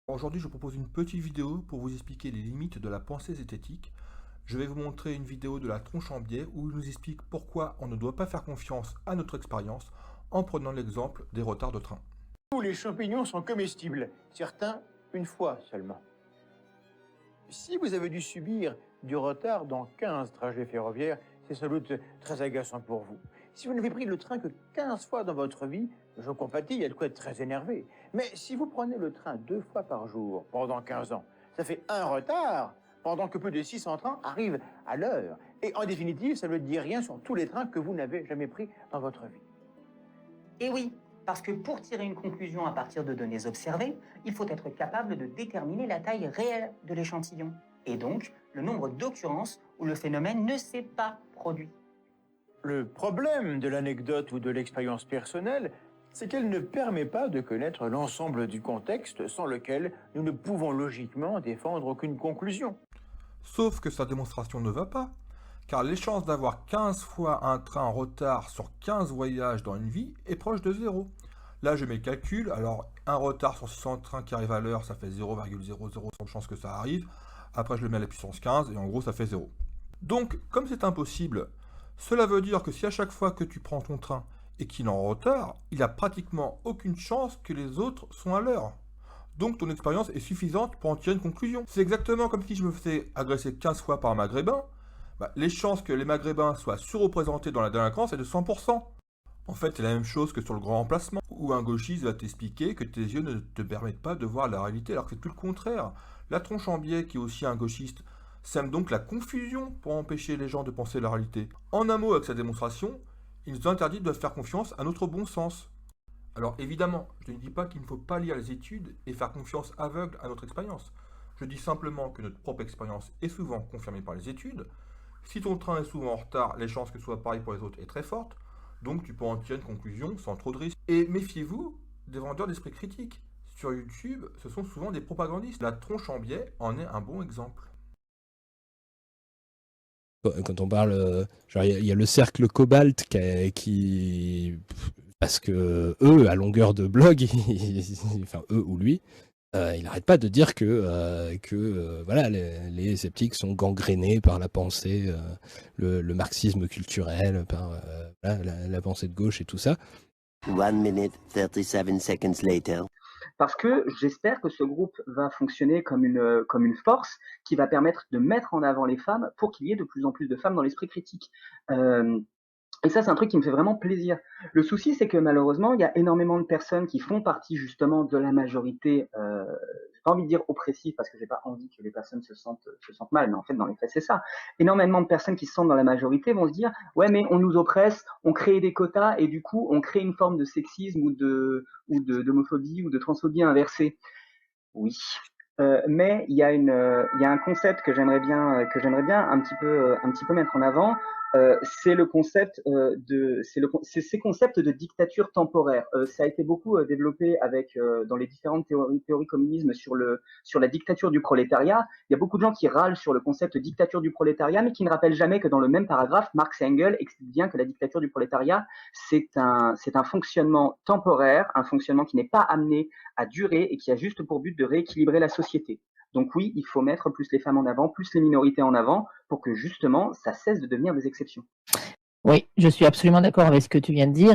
Aujourd'hui, je vous propose une petite vidéo pour vous expliquer les limites de la pensée zététique. Je vais vous montrer une vidéo de la tronche en biais où il nous explique pourquoi on ne doit pas faire confiance à notre expérience en prenant l'exemple des retards de train. Tous les champignons sont comestibles, certains une fois seulement. Si vous avez dû subir du retard dans 15 trajets ferroviaires, c'est sans doute très agaçant pour vous. Si vous n'avez pris le train que 15 fois dans votre vie, je compatis, il y a de quoi être très énervé. Mais si vous prenez le train 2 fois par jour pendant 15 ans, ça fait un retard, pendant que plus de 600 trains arrivent à l'heure. Et en définitive, ça ne dit rien sur tous les trains que vous n'avez jamais pris dans votre vie. Et oui, parce que pour tirer une conclusion à partir de données observées, il faut être capable de déterminer la taille réelle de l'échantillon, et donc le nombre d'occurrences où le phénomène ne s'est pas produit. Le problème de l'anecdote ou de l'expérience personnelle, c'est qu'elle ne permet pas de connaître l'ensemble du contexte sans lequel nous ne pouvons logiquement défendre aucune conclusion. Sauf que sa démonstration ne va pas, car les chances d'avoir 15 fois un train en retard sur 15 voyages dans une vie est proche de 0. Là, je mets le calcul, alors un retard sur 600 trains qui arrivent à l'heure, ça fait 0,00 de chance que ça arrive. Après, je le mets à la puissance 15, et en gros, ça fait 0. Donc, comme c'est impossible, cela veut dire que si à chaque fois que tu prends ton train et qu'il est en retard, il a pratiquement aucune chance que les autres sont à l'heure. Donc ton expérience est suffisante pour en tirer une conclusion. C'est exactement comme si je me faisais agresser 15 fois par un maghrébin. Les chances que les maghrébins soient surreprésentés dans la délinquance est de 100%. En fait, c'est la même chose que sur le grand remplacement, où un gauchiste va t'expliquer que tes yeux ne te permettent pas de voir la réalité, alors que c'est tout le contraire. La tronche en biais, qui est aussi un gauchiste, sème donc la confusion pour empêcher les gens de penser la réalité. En un mot, avec sa démonstration, il nous interdit de faire confiance à notre bon sens. Alors évidemment, je ne dis pas qu'il ne faut pas lire les études et faire confiance aveugle à notre expérience. Je dis simplement que notre propre expérience est souvent confirmée par les études. Si ton train est souvent en retard, les chances que ce soit pareil pour les autres est très forte. Donc tu peux en tirer une conclusion sans trop de risques. Et méfiez-vous des vendeurs d'esprit critique. Sur YouTube, ce sont souvent des propagandistes. La tronche en biais en est un bon exemple. Quand on parle, genre il y a le cercle Cobalt parce que eux, à longueur de blog, enfin eux ou lui, il n'arrête pas de dire que voilà, les sceptiques sont gangrénés par la pensée, le marxisme culturel, par voilà, la pensée de gauche et tout ça. 1 minute 37 seconds later. Parce que j'espère que ce groupe va fonctionner comme une force qui va permettre de mettre en avant les femmes pour qu'il y ait de plus en plus de femmes dans l'esprit critique. Et ça, c'est un truc qui me fait vraiment plaisir. Le souci, c'est que malheureusement, il y a énormément de personnes qui font partie justement de la majorité, j'ai pas envie de dire oppressive parce que j'ai pas envie que les personnes se sentent mal, mais en fait, dans les faits, c'est ça. Énormément de personnes qui se sentent dans la majorité vont se dire, ouais, mais on nous oppresse, on crée des quotas et du coup, on crée une forme de sexisme ou d'homophobie ou de transphobie inversée. Oui. Mais il y a un concept que j'aimerais bien un petit peu mettre en avant. C'est le concept c'est ces concepts de dictature temporaire. Ça a été beaucoup développé dans les différentes théories communisme sur la dictature du prolétariat. Il y a beaucoup de gens qui râlent sur le concept de dictature du prolétariat, mais qui ne rappellent jamais que dans le même paragraphe, Marx et Engels expliquent bien que la dictature du prolétariat, c'est un fonctionnement temporaire, un fonctionnement qui n'est pas amené à durer et qui a juste pour but de rééquilibrer la société. Donc oui, il faut mettre plus les femmes en avant, plus les minorités en avant, pour que justement ça cesse de devenir des exceptions. Oui, je suis absolument d'accord avec ce que tu viens de dire.